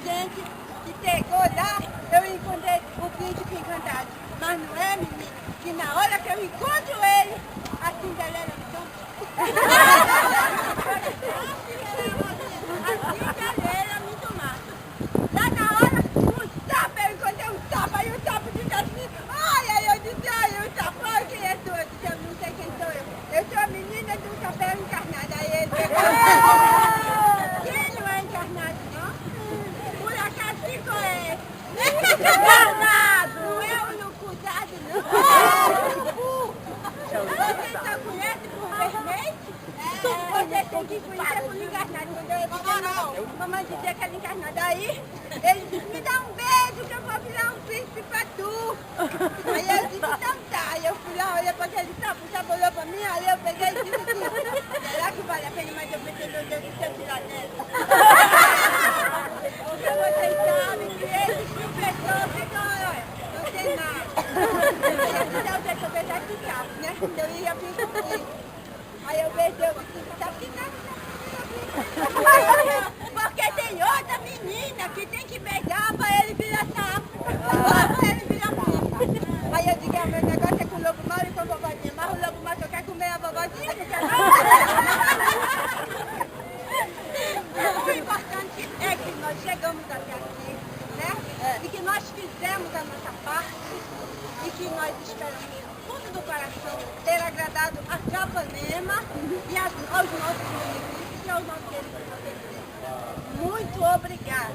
gente que chegou lá, eu encontrei o príncipe encantado. Mas não é, menina, que na hora que eu encontro ele, a Cinderela me toma. A Cinderela me tomava. Lá na hora, um tapa, eu encontrei um tapa, e o tapa disse assim, ai, aí eu disse, ai, o tapa, quem é tu? Eu disse, eu não sei quem sou eu. Eu sou a menina do chapéu encarnado. Aí ele pegou, quem não é encarnado, não? Por acaso ficou esse. Encarnado! Não é o lucudado, não. Você só conhece por vermelho? Você tem que conhecer por encarnado. Quando eu disse, mamãe dizia que era encarnado. Aí ele disse, me dá um beijo que eu vou virar um príncipe pra tu. Aí eu disse, então tá. Aí eu fui lá, olhei pra aquele sapo, o sapo olhou pra mim, aí eu peguei e disse assim, será que vale a pena mais eu meter meu dedo e se eu tirar nela? Porque vocês sabem que esse professor fica, olha, não tem nada. Aí eu disse, eu beijar esse sapo, né? Eu ia vir comigo. Aí eu beijei, eu disse, sabe que nada. Porque tem outra menina que tem que beijar pra ele virar sapo. Pra ele virar príncipe. Aí eu digo, meu negócio é com o lobo mau e com a vovozinha. Mas o lobo mau só quer comer a vovozinha, não quer O importante é que nós chegamos até aqui, né? E que nós fizemos a nossa parte e que nós esperamos do fundo do coração ter agradado a Capanema e aos nossos municípios e aos nossos queridos. Muito obrigada.